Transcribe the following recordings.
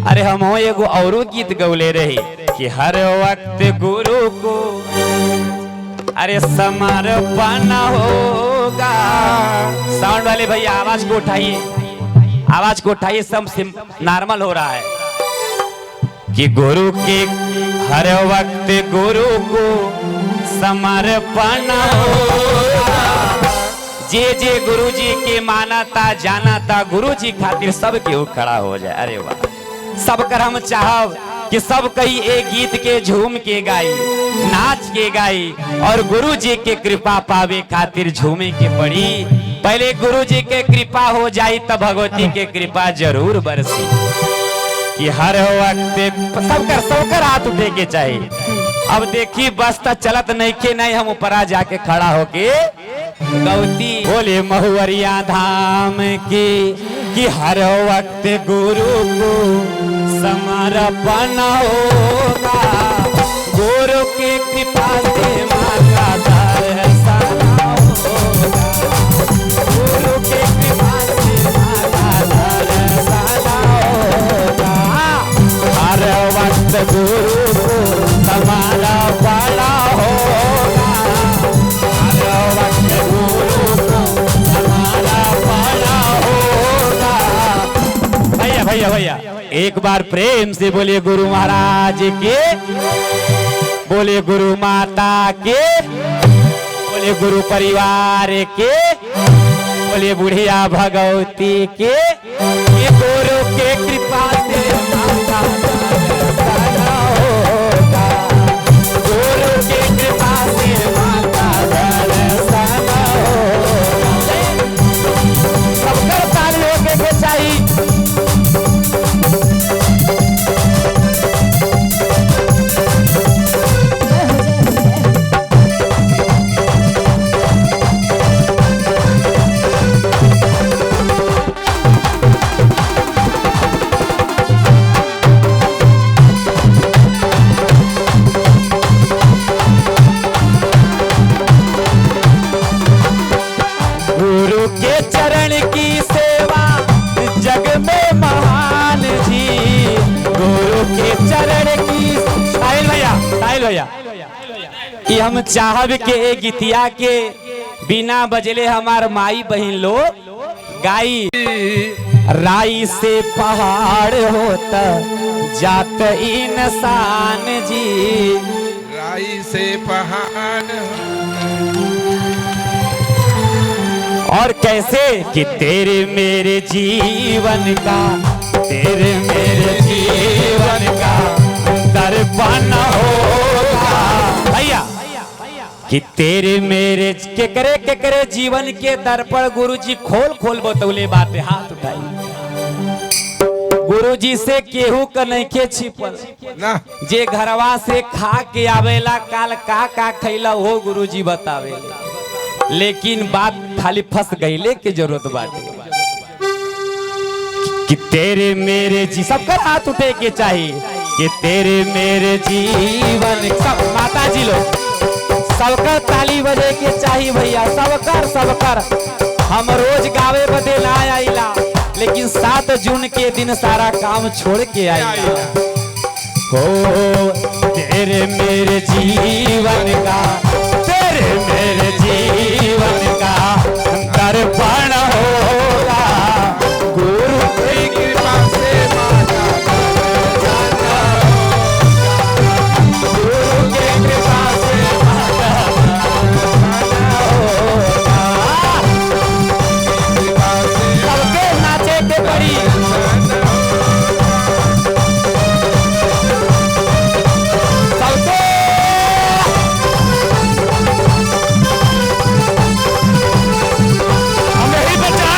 अरे हम एगो औरो गीत गौले रहे कि हर वक्त गुरु को अरे समर्पण होगा। साउंड वाले भैया आवाज को उठाइए, आवाज को उठाइए, सब नॉर्मल हो रहा है कि गुरु के हर वक्त गुरु को समर्पण होगा। जे जे गुरु जी के मानता जानता गुरु जी खातिर सब केहू खड़ा हो जाए। अरे वाह, सब कर हम चाहब कि सब कई एक गीत के झूम के गाई, नाच के गाई और गुरु जी के कृपा पावे खातिर झूमे के पड़ी। पहले गुरु जी के कृपा हो जाई तब भगवती के कृपा जरूर बरसी। कि हर वक्त सबकर हाथ उठे के चाहिए। अब देखी बस तो चलत नहीं के नहीं, हम ऊपरा जाके खड़ा होके गौती बोले महुवरिया धाम की कि हर वक्त गुरु को समर्पण होगा। गुरु की कृपा से माता दर्शन होगा। गुरु की कृपा से माता दर्शन होगा। हर वक्त गुरु को समर्पण होगा। हर वक्त गुरु को समर्पण होगा। भैया भैया भैया एक बार प्रेम से बोले गुरु महाराज के, बोले गुरु माता के, बोले गुरु परिवार के, बोले बुढ़िया भगवती के। ये गुरु के कृपा से माता दर्शन होगा। गुरु के कृपा से माता दर्शन होगा। सबकर ताली होके के चाहिए। कि हम चाहब के ए गीतिया के बिना बजले हमार माई बहन लो गाई। राई से पहाड़ होता जात इंसान जी। राई से पहाड़ और कैसे कि तेरे मेरे जीवन का, तेरे मेरे जीवन का दर्पण होगा। भैया कि तेरे मेरे के करे जीवन के दर्पण गुरु जी खोल खोल बतौले बातें। हाथ उठाई। गुरु जी से केहू का नहीं के छिपल ना। जे घरवा से खा के आवेला काल का खैला वो गुरु जी बतावे। लेकिन बात खाली फंस गईले के जरूरत बाटे कि तेरे मेरे जी सबका हाथ उठे के चाहिए कि तेरे मेरे जीवन। सब माता जी लोग सबकर ताली बजे के चाहिए भैया। सबकर हम रोज गावे बदे ना आइला, लेकिन 7 जून के दिन सारा काम छोड़ के आइला। हो तेरे मेरे जीवन का, तेरे मेरे जीवन का दर्पण होगा। गुरु की कृपा से माता दर्शन होगा। गुरु की कृपा से माता दर्शन होगा। सबके नाचे के पड़ी। हम यही बचा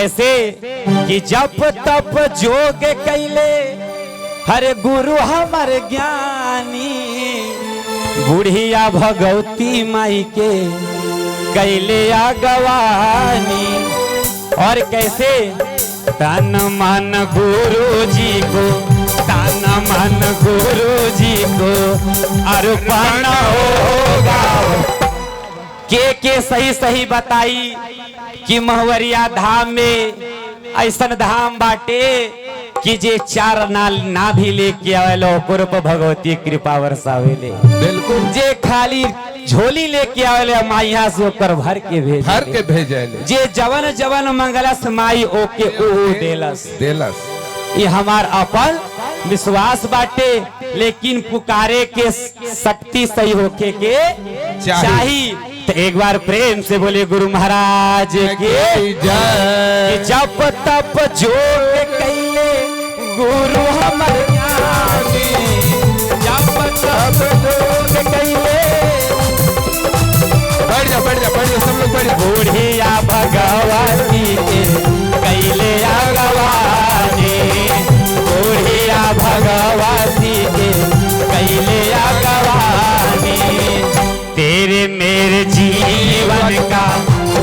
कैसे कि जप तप जोग कैले हरे गुरु हमर ज्ञानी, बुढ़िया भगवती माई के कैले अगवानी। और कैसे तन मन गुरु जी को, तन मन गुरु जी को अर्पण होगा। के सही सही बताई कि महुवरिया धाम में ऐसन धाम बाटे कि जे चार ना भी लेके आवेलो ओकरो पर भगवती कृपा बरसावेले। बिल्कुल। जे खाली झोली लेके आवेले माई यहाँ से ओकर भर के भेजे। जे जवन जवन मंगलस माई ओके ओ देलस। ये हमार अपन विश्वास बाटे, लेकिन पुकारे के शक्ति सही होके के चाहिए। तो एक बार प्रेम से बोले गुरु महाराज की जय। जप तप जोग कैले गुरु हमर ज्ञानी, जप तप जोग कैले। बैठ जा सब लोग बैठ जा। बुढ़िया भगवती के कैले अगवानी, बुढ़िया भगवती के कैले अगवानी। तेरे मेरे जीवन का,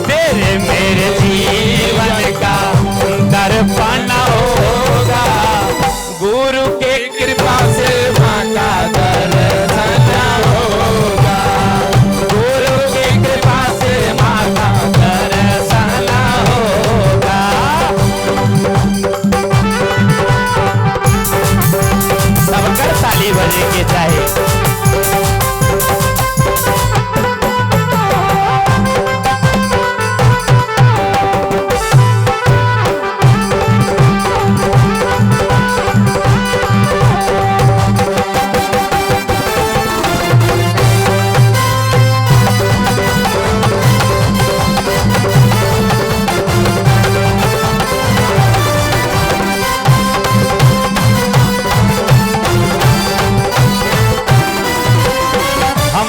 तेरे मेरे जीवन का दर्पण होगा, गुरु के कृपा से माँ का दर्शन होगा, गुरु के कृपा से माँ का दर्शन होगा। सबकर ताली बजे के चाहे।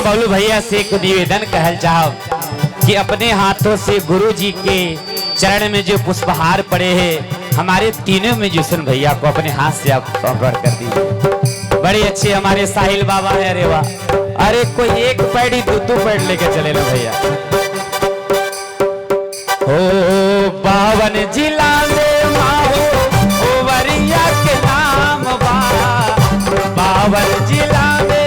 बबलू भैया से एक निवेदन कहल चाहो कि अपने हाथों से गुरु जी के चरण में जो पुष्पहार पड़े हैं हमारे तीनों में जूसन भैया को अपने हाथ से आप समर्पण कर दीजिए। बड़े अच्छे हमारे साहिल बाबा है। अरे वाह, अरे कोई एक पैड़ी दो पैड़ लेके चले लो भैया। ओ पावन जिला में माहो ओवरिया के नाम बा, पावन जिला में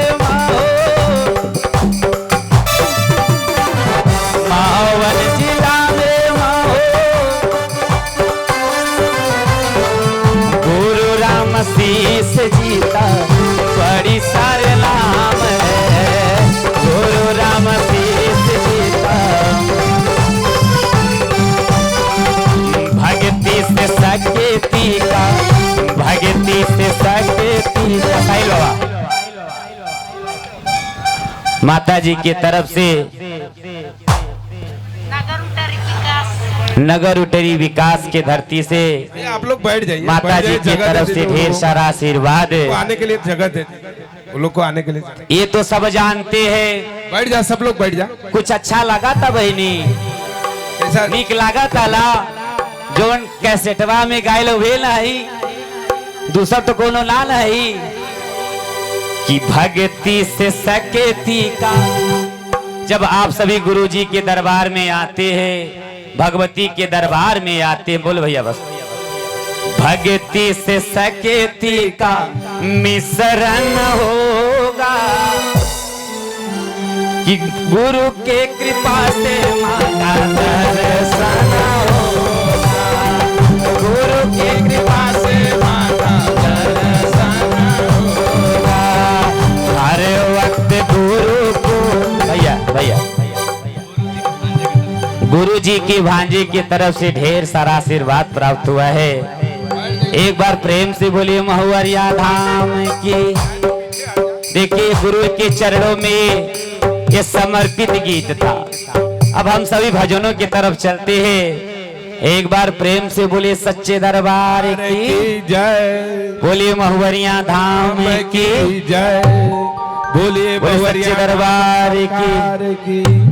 शीश जीता बड़ी सारे नाम है, गुरु राम शीश जीता। भक्ति से सकेती का, भक्ति से सकेती का। साहिल बाबा माता जी की तरफ से नगर उटरी विकास के धरती से आप लोग बैठ जाइए। माता जी की तरफ से ढेर सारा आशीर्वाद। आने के लिए जगह दे, वो लोग को आने के लिए। ये तो सब जानते हैं। बैठ जा, सब लोग बैठ जा। कुछ अच्छा लगा था बहनी, कैसा नीक लगा था ला जो कैसेटवा में गायल हुए नहीं, दूसरा तो कोनो ना नहीं कि भक्ति से सकेती का। जब आप सभी गुरु जी के दरबार में आते हैं, भगवती के दरबार में आते, बोल भैया बस। भक्ति से सकेती का मिश्रण होगा कि गुरु के कृपा से माता दर्शन होगा, गुरु के कृपा से माता दर्शन होगा। हर वक्त गुरु को भैया गुरु जी की भांजे की तरफ से ढेर सारा आशीर्वाद प्राप्त हुआ है। एक बार प्रेम से बोलिए महुवरिया धाम की। देखिए गुरु के चरणों में ये समर्पित गीत था। अब हम सभी भजनों की तरफ चलते हैं। एक बार प्रेम से बोलिए सच्चे दरबार की जय, बोलिए महुवरिया धाम की जय, बोलिए सच्चे दरबार की।